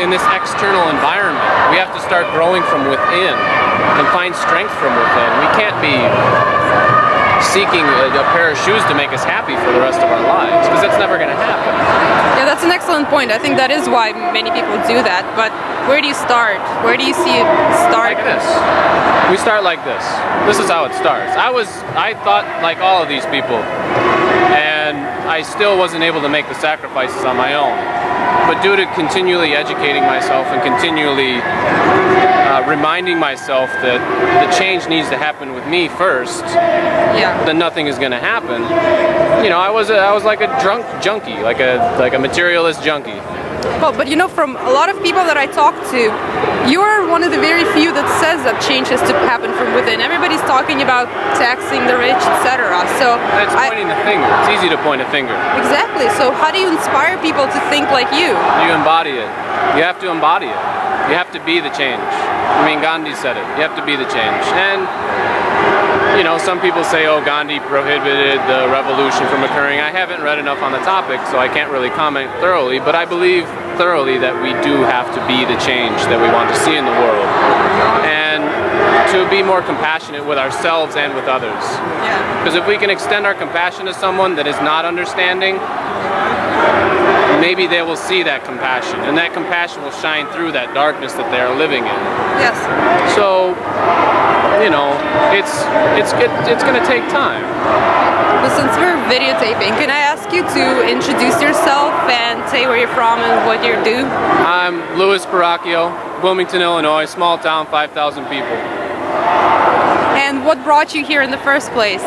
in this external environment. We have to start growing from within and find strength from within. We can't be seeking a pair of shoes to make us happy for the rest of our lives, because that's never going to happen. Yeah, that's an excellent point. I think that is why many people do that. But where do you start? Where do you see it start? Like this. We start like this. This is how it starts. I thought like all of these people, and I still wasn't able to make the sacrifices on my own. But due to continually educating myself and continually reminding myself that the change needs to happen with me first, then nothing is going to happen. You know, I was like a junkie, like a materialist junkie. Well, but you know, from a lot of people that I talk to, you're one of the very few that says that change has to happen from within. Everybody's talking about taxing the rich, etc. So it's pointing the finger. It's easy to point a finger. Exactly. So how do you inspire people to think like you? You embody it. You have to embody it. You have to be the change. I mean, Gandhi said it. You have to be the change. And you know, some people say, oh, Gandhi prohibited the revolution from occurring. I haven't read enough on the topic, so I can't really comment thoroughly, but I believe thoroughly that we do have to be the change that we want to see in the world. And to be more compassionate with ourselves and with others. Because if we can extend our compassion to someone that is not understanding, maybe they will see that compassion, and that compassion will shine through that darkness that they are living in. Yes. So, you know, it's going to take time. But since we're videotaping, can I ask you to introduce yourself and say where you're from and what you do? I'm Louis Baracchio, Wilmington, Illinois, small town, 5,000 people. And what brought you here in the first place?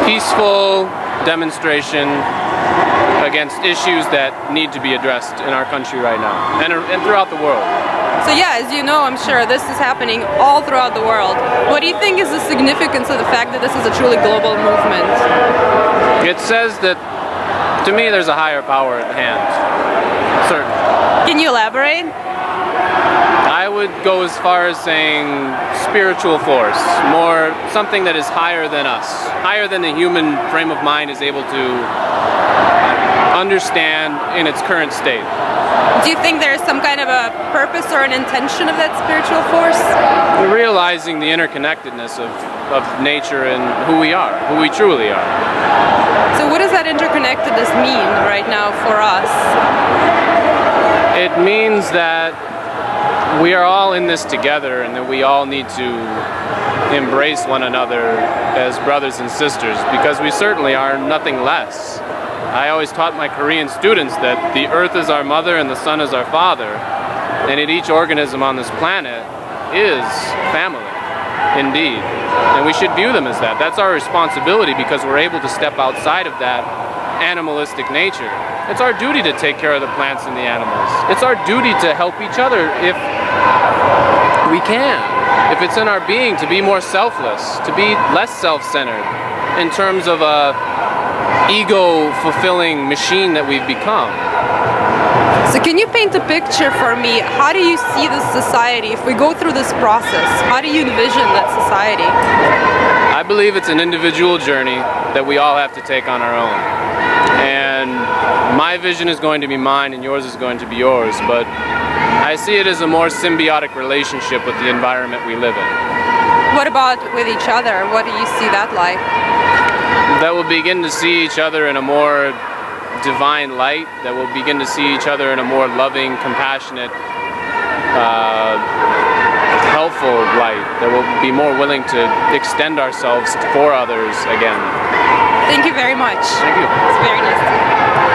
Peaceful demonstration against issues that need to be addressed in our country right now and throughout the world. So yeah, as you know, I'm sure this is happening all throughout the world. What do you think is the significance of the fact that this is a truly global movement? It says that, to me, there's a higher power at hand. Certainly. Can you elaborate? I would go as far as saying spiritual force, more something that is higher than us, higher than the human frame of mind is able to understand in its current state. Do you think there's some kind of a purpose or an intention of that spiritual force? We're realizing the interconnectedness of nature and who we are, who we truly are. So what does that interconnectedness mean right now for us? It means that we are all in this together, and that we all need to embrace one another as brothers and sisters, because we certainly are nothing less. I always taught my Korean students that the earth is our mother and the sun is our father, and that each organism on this planet is family, indeed. And we should view them as that. That's our responsibility, because we're able to step outside of that animalistic nature. It's our duty to take care of the plants and the animals. It's our duty to help each other if we can. If it's in our being to be more selfless, to be less self-centered in terms of a ego-fulfilling machine that we've become. So can you paint a picture for me? How do you see this society if we go through this process? How do you envision that society? I believe it's an individual journey that we all have to take on our own. And my vision is going to be mine and yours is going to be yours, but I see it as a more symbiotic relationship with the environment we live in. What about with each other? What do you see that like? That we'll begin to see each other in a more divine light, that we'll begin to see each other in a more loving, compassionate, helpful light, that we'll be more willing to extend ourselves for others again. Thank you very much. Thank you. It's very nice to meet you.